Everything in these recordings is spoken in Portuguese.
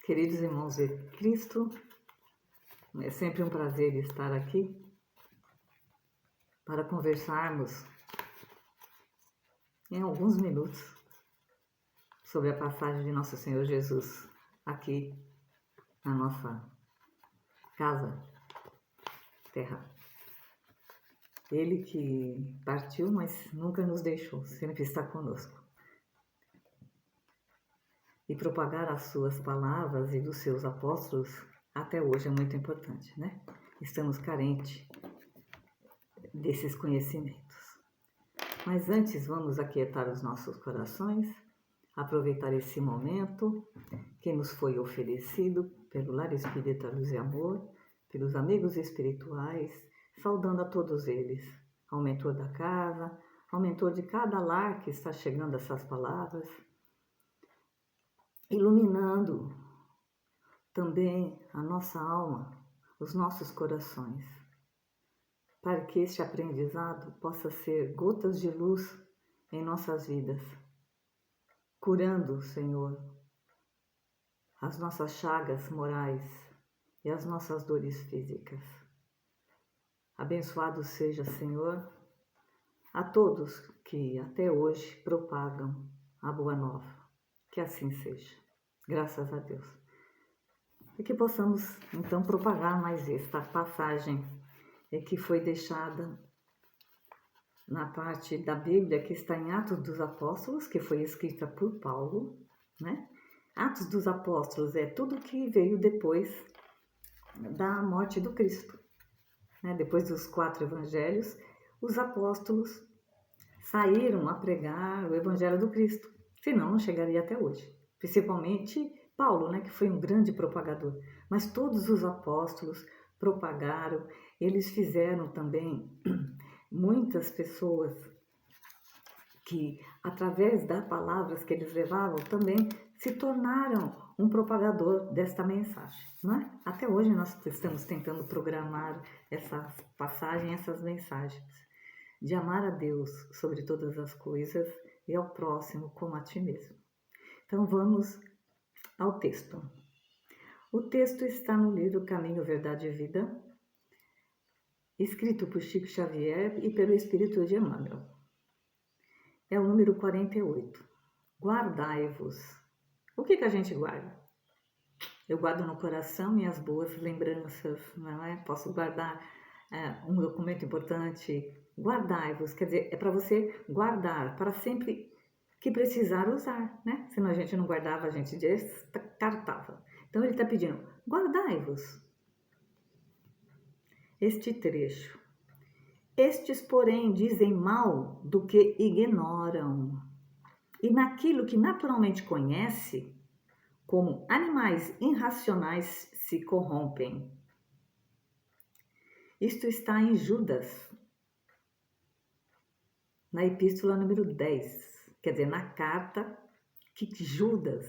Queridos irmãos de Cristo, é sempre um prazer estar aqui para conversarmos em alguns minutos sobre a passagem de Nosso Senhor Jesus aqui na nossa casa, terra. Ele que partiu, mas nunca nos deixou, sempre está conosco. E propagar as suas palavras e dos seus apóstolos até hoje é muito importante, né? Estamos carentes desses conhecimentos. Mas antes vamos aquietar os nossos corações, aproveitar esse momento que nos foi oferecido pelo Lar Espírita Luz e Amor, pelos amigos espirituais, saudando a todos eles, ao mentor da casa, ao mentor de cada lar que está chegando essas palavras, iluminando também a nossa alma, os nossos corações, para que este aprendizado possa ser gotas de luz em nossas vidas, curando, Senhor, as nossas chagas morais e as nossas dores físicas. Abençoado seja, Senhor, a todos que até hoje propagam a boa nova. Que assim seja. Graças a Deus. E que possamos, então, propagar mais esta passagem que foi deixada na parte da Bíblia que está em Atos dos Apóstolos, que foi escrita por Paulo, né? Atos dos Apóstolos é tudo que veio depois da morte do Cristo, né? Depois dos 4 evangelhos, os apóstolos saíram a pregar o evangelho do Cristo, senão não chegaria até hoje. Principalmente Paulo, né, que foi um grande propagador, mas todos os apóstolos propagaram, eles fizeram também muitas pessoas que, através das palavras que eles levavam, também se tornaram um propagador desta mensagem, não é? Até hoje nós estamos tentando programar essa passagem, essas mensagens, de amar a Deus sobre todas as coisas e ao próximo como a ti mesmo. Então vamos ao texto. O texto está no livro Caminho, Verdade e Vida, escrito por Chico Xavier e pelo Espírito de Emmanuel. É o número 48. Guardai-vos. O que a gente guarda? Eu guardo no coração minhas boas lembranças, não é? Posso guardar um documento importante. Guardai-vos, quer dizer, é para você guardar, para sempre que precisar usar, né? Senão a gente não guardava, a gente descartava. Então ele está pedindo, guardai-vos. Este trecho. Estes, porém, dizem mal do que ignoram. E naquilo que naturalmente conhece, como animais irracionais se corrompem. Isto está em Judas, na epístola número 10, quer dizer, na carta que Judas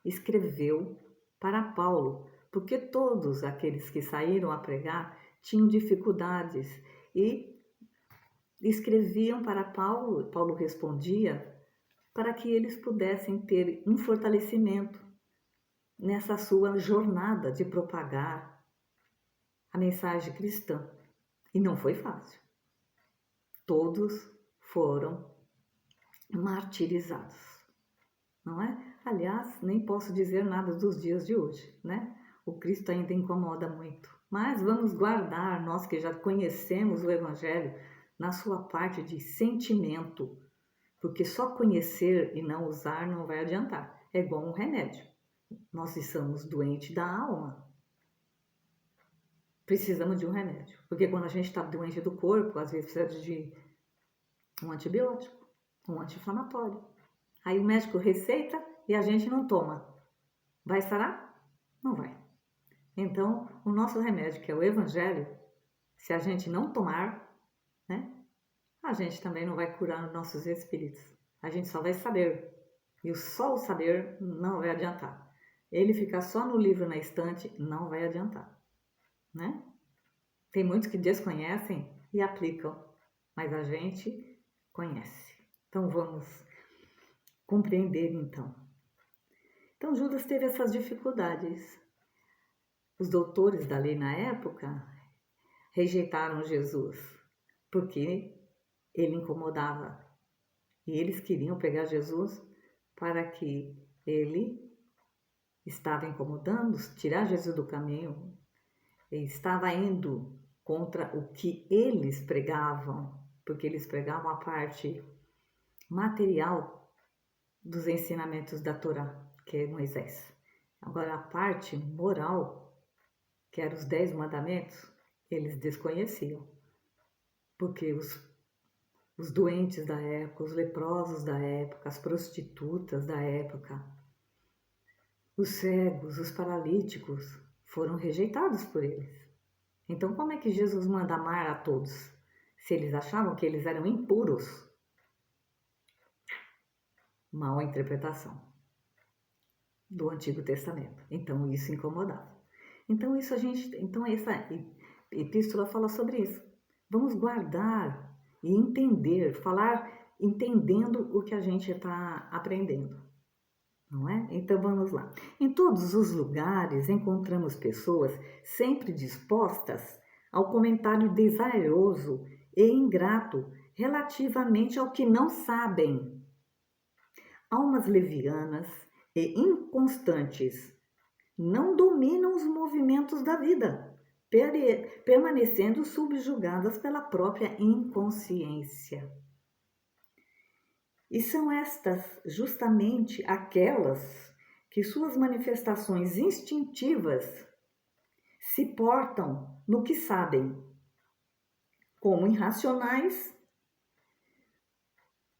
escreveu para Paulo, porque todos aqueles que saíram a pregar tinham dificuldades e escreviam para Paulo, Paulo respondia, para que eles pudessem ter um fortalecimento nessa sua jornada de propagar a mensagem cristã. E não foi fácil. Todos foram martirizados, não é? Aliás, nem posso dizer nada dos dias de hoje, né? O Cristo ainda incomoda muito. Mas vamos guardar, nós que já conhecemos o Evangelho, na sua parte de sentimento, porque só conhecer e não usar não vai adiantar. É igual um remédio. Nós estamos doentes da alma. Precisamos de um remédio. Porque quando a gente está doente do corpo, às vezes precisa de um antibiótico, um anti-inflamatório. Aí o médico receita e a gente não toma. Vai sarar? Não vai. Então, o nosso remédio, que é o Evangelho, se a gente não tomar, né, a gente também não vai curar os nossos espíritos. A gente só vai saber. E só o saber não vai adiantar. Ele ficar só no livro na estante não vai adiantar, né? Tem muitos que desconhecem e aplicam, mas a gente conhece. Então vamos compreender então. Então Judas teve essas dificuldades. Os doutores da lei na época rejeitaram Jesus, porque ele incomodava. E eles queriam pegar Jesus para que ele estava incomodando, tirar Jesus do caminho, e estava indo contra o que eles pregavam, porque eles pregavam a parte material dos ensinamentos da Torá, que é Moisés. Agora, a parte moral, que eram os 10 mandamentos, eles desconheciam, porque os doentes da época, os leprosos da época, as prostitutas da época, os cegos, os paralíticos foram rejeitados por eles. Então, como é que Jesus manda amar a todos, se eles achavam que eles eram impuros? Mal a interpretação do Antigo Testamento. Então, isso incomodava. Então, essa epístola fala sobre isso. Vamos guardar e entender, falar entendendo o que a gente está aprendendo, não é? Então vamos lá. Em todos os lugares encontramos pessoas sempre dispostas ao comentário desairoso e ingrato relativamente ao que não sabem. Almas levianas e inconstantes não dominam os movimentos da vida, permanecendo subjugadas pela própria inconsciência. E são estas justamente aquelas que suas manifestações instintivas se portam no que sabem, como irracionais,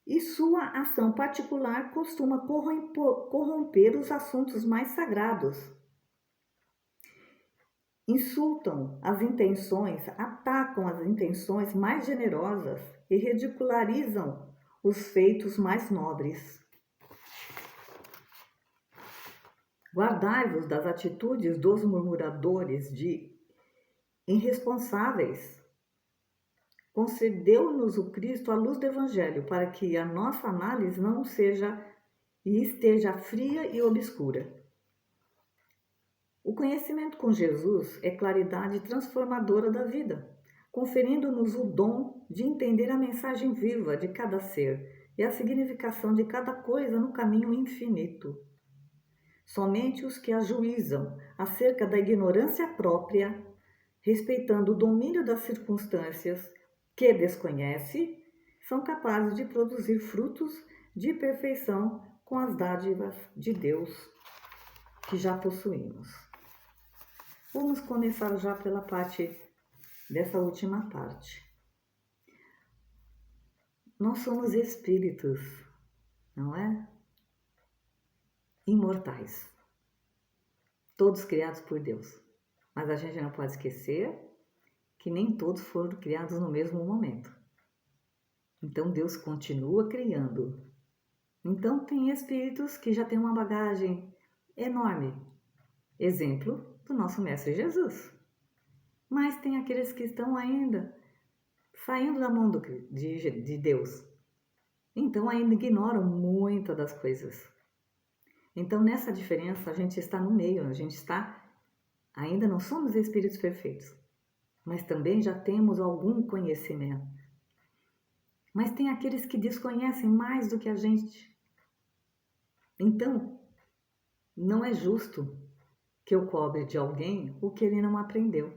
e sua ação particular costuma corromper os assuntos mais sagrados. Insultam as intenções, atacam as intenções mais generosas e ridicularizam os feitos mais nobres. Guardai-vos das atitudes dos murmuradores, de irresponsáveis. Concedeu-nos o Cristo a luz do Evangelho, para que a nossa análise não seja e esteja fria e obscura. O conhecimento com Jesus é claridade transformadora da vida, conferindo-nos o dom de entender a mensagem viva de cada ser e a significação de cada coisa no caminho infinito. Somente os que ajuizam acerca da ignorância própria, respeitando o domínio das circunstâncias que desconhece, são capazes de produzir frutos de perfeição com as dádivas de Deus que já possuímos. Vamos começar já pela parte dessa última parte. Nós somos espíritos, não é? Imortais. Todos criados por Deus. Mas a gente não pode esquecer que nem todos foram criados no mesmo momento. Então Deus continua criando. Então tem espíritos que já têm uma bagagem enorme. Exemplo do nosso Mestre Jesus. Mas tem aqueles que estão ainda saindo da mão de Deus. Então ainda ignoram muitas das coisas. Então nessa diferença a gente está no meio, ainda não somos espíritos perfeitos, mas também já temos algum conhecimento. Mas tem aqueles que desconhecem mais do que a gente. Então, não é justo que eu cobre de alguém o que ele não aprendeu.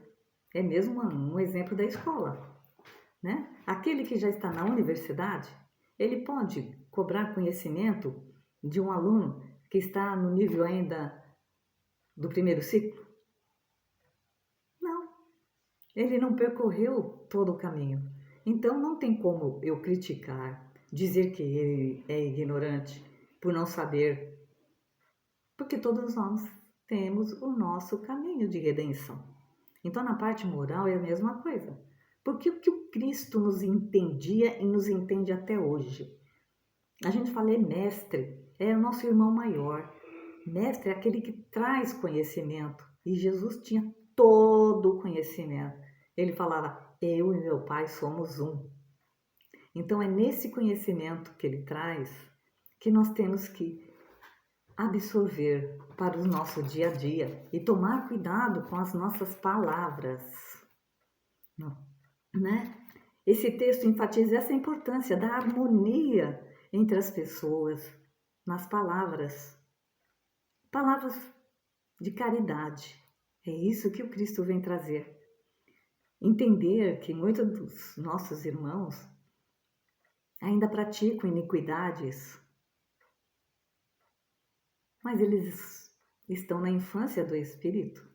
É mesmo um exemplo da escola, né? Aquele que já está na universidade, ele pode cobrar conhecimento de um aluno que está no nível ainda do primeiro ciclo? Não. Ele não percorreu todo o caminho. Então não tem como eu criticar, dizer que ele é ignorante por não saber, porque todos nós temos o nosso caminho de redenção. Então na parte moral é a mesma coisa. Porque o que o Cristo nos entendia e nos entende até hoje. A gente fala mestre, é o nosso irmão maior. Mestre é aquele que traz conhecimento. E Jesus tinha todo o conhecimento. Ele falava, eu e meu Pai somos um. Então é nesse conhecimento que ele traz que nós temos que absorver para o nosso dia a dia e tomar cuidado com as nossas palavras, né? Esse texto enfatiza essa importância da harmonia entre as pessoas, nas palavras, palavras de caridade. É isso que o Cristo vem trazer. Entender que muitos dos nossos irmãos ainda praticam iniquidades, mas eles estão na infância do Espírito,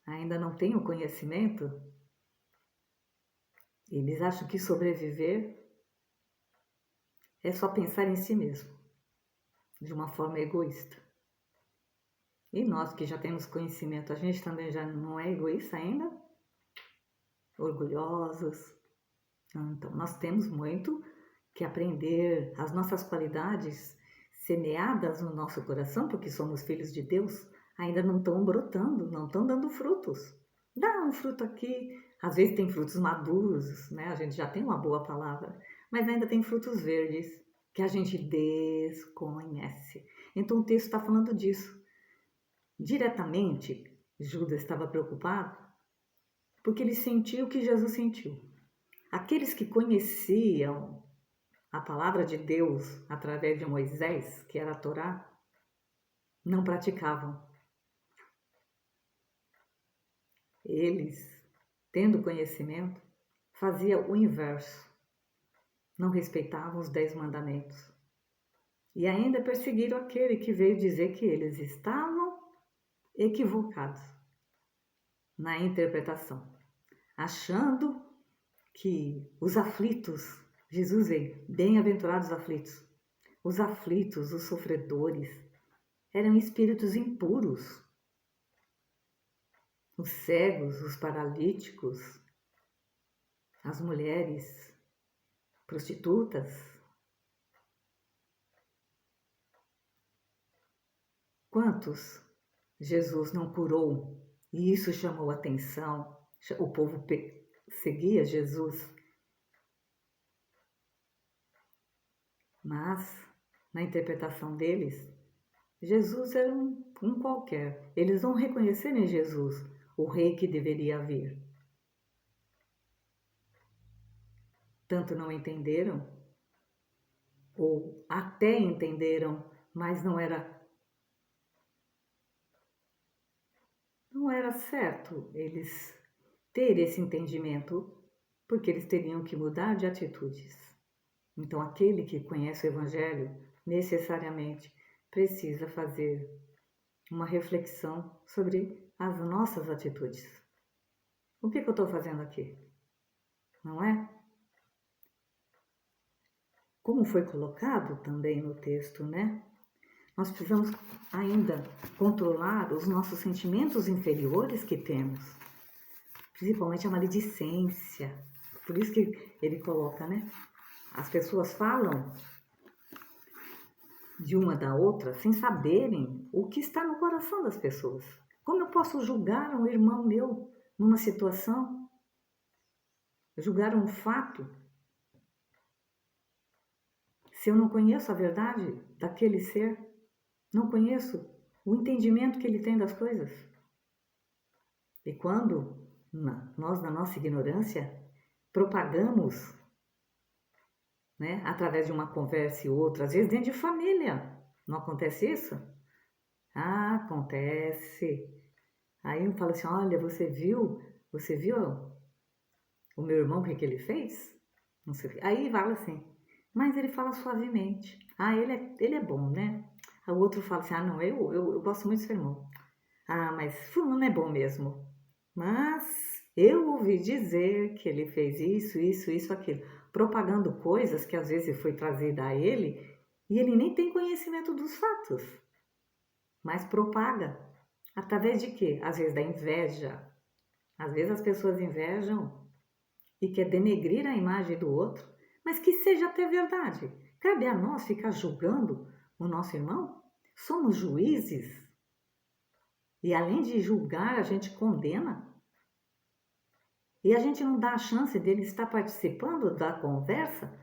ainda não têm o conhecimento. Eles acham que sobreviver é só pensar em si mesmo, de uma forma egoísta. E nós que já temos conhecimento, a gente também já não é egoísta ainda? Orgulhosos? Então, nós temos muito que aprender. As nossas qualidades semeadas no nosso coração, porque somos filhos de Deus, ainda não estão brotando, não estão dando frutos. Dá um fruto aqui, às vezes tem frutos maduros, né? A gente já tem uma boa palavra, mas ainda tem frutos verdes que a gente desconhece. Então o texto está falando disso. Diretamente, Judas estava preocupado porque ele sentiu o que Jesus sentiu. Aqueles que conheciam a palavra de Deus através de Moisés, que era a Torá, não praticavam. Eles, tendo conhecimento, faziam o inverso. Não respeitavam os 10 mandamentos. E ainda perseguiram aquele que veio dizer que eles estavam equivocados na interpretação, achando que os aflitos, Jesus veio, bem-aventurados os aflitos, os sofredores, eram espíritos impuros, os cegos, os paralíticos, as mulheres prostitutas. Quantos Jesus não curou e isso chamou a atenção? O povo seguia Jesus. Mas, na interpretação deles, Jesus era um qualquer. Eles não reconheceram em Jesus o rei que deveria vir. Tanto não entenderam, ou até entenderam, mas não era certo eles terem esse entendimento, porque eles teriam que mudar de atitudes. Então, aquele que conhece o Evangelho, necessariamente precisa fazer uma reflexão sobre as nossas atitudes. O que eu estou fazendo aqui? Não é? Como foi colocado também no texto, né? Nós precisamos ainda controlar os nossos sentimentos inferiores que temos, principalmente a maledicência. Por isso que ele coloca, né? As pessoas falam de uma da outra sem saberem o que está no coração das pessoas. Como eu posso julgar um irmão meu numa situação? Julgar um fato? Se eu não conheço a verdade daquele ser, não conheço o entendimento que ele tem das coisas. E quando nós, na nossa ignorância, propagamos, né, através de uma conversa e outra, às vezes dentro de família, não acontece isso? Ah, acontece. Aí eu falo assim, olha, você viu o meu irmão, o que ele fez? Não sei. Aí fala assim, mas ele fala suavemente. Ah, ele é bom, né? O outro fala assim, ah, não, eu gosto muito do seu irmão. Ah, mas fulano é bom mesmo. Mas eu ouvi dizer que ele fez isso, aquilo. Propagando coisas que às vezes foi trazida a ele e ele nem tem conhecimento dos fatos. Mas propaga. Através de quê? Às vezes da inveja. Às vezes as pessoas invejam e quer denegrir a imagem do outro, mas que seja até verdade. Cabe a nós ficar julgando o nosso irmão? Somos juízes? E além de julgar, a gente condena? E a gente não dá a chance dele estar participando da conversa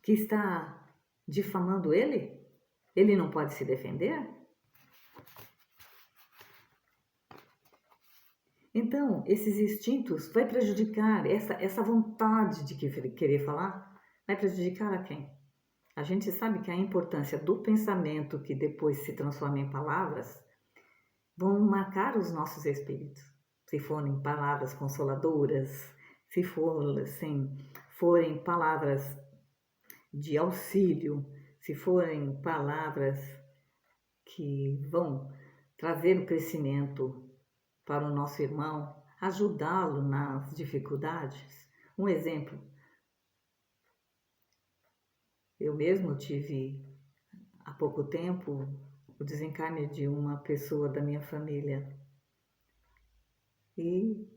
que está difamando ele? Ele não pode se defender? Então, esses instintos vai prejudicar, essa vontade de querer falar, vai prejudicar a quem? A gente sabe que a importância do pensamento que depois se transforma em palavras vão marcar os nossos espíritos. Se forem palavras consoladoras, se forem palavras de auxílio, se forem palavras que vão trazer o crescimento para o nosso irmão, ajudá-lo nas dificuldades. Um exemplo, eu mesmo tive há pouco tempo o desencarne de uma pessoa da minha família e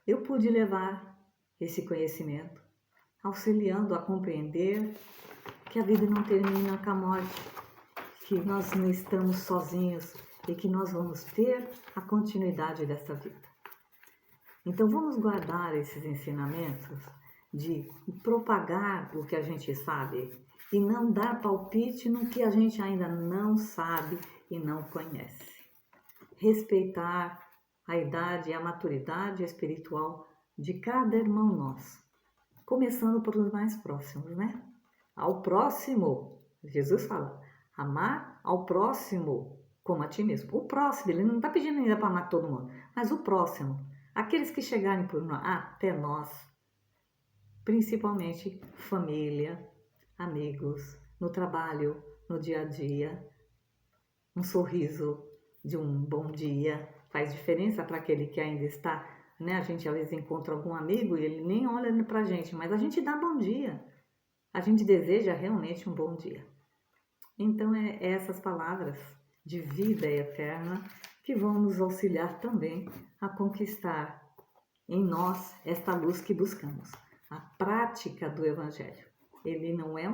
eu pude levar esse conhecimento, auxiliando a compreender que a vida não termina com a morte, que nós não estamos sozinhos e que nós vamos ter a continuidade dessa vida. Então vamos guardar esses ensinamentos de propagar o que a gente sabe e não dar palpite no que a gente ainda não sabe e não conhece. Respeitar a idade e a maturidade espiritual de cada irmão nosso, começando por os mais próximos, né? Ao próximo, Jesus fala, amar ao próximo como a ti mesmo. O próximo, ele não está pedindo ainda para amar todo mundo, mas o próximo, aqueles que chegarem por nós, até nós, principalmente família, amigos, no trabalho, no dia a dia, um sorriso de um bom dia faz diferença para aquele que ainda está, né? A gente às vezes encontra algum amigo e ele nem olha para a gente, mas a gente dá bom dia, a gente deseja realmente um bom dia. Então é essas palavras de vida eterna que vão nos auxiliar também a conquistar em nós esta luz que buscamos, a prática do Evangelho. Ele não é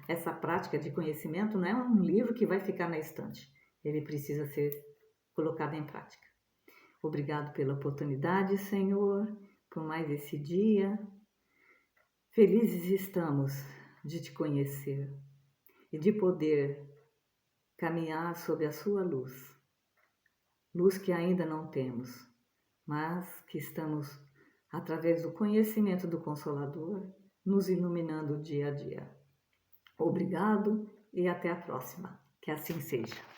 essa prática de conhecimento não é um livro que vai ficar na estante. Ele precisa ser colocado em prática. Obrigado pela oportunidade, Senhor, por mais esse dia. Felizes estamos de te conhecer e de poder caminhar sob a sua luz. Luz que ainda não temos, mas que estamos, através do conhecimento do Consolador, nos iluminando dia a dia. Obrigado e até a próxima. Que assim seja.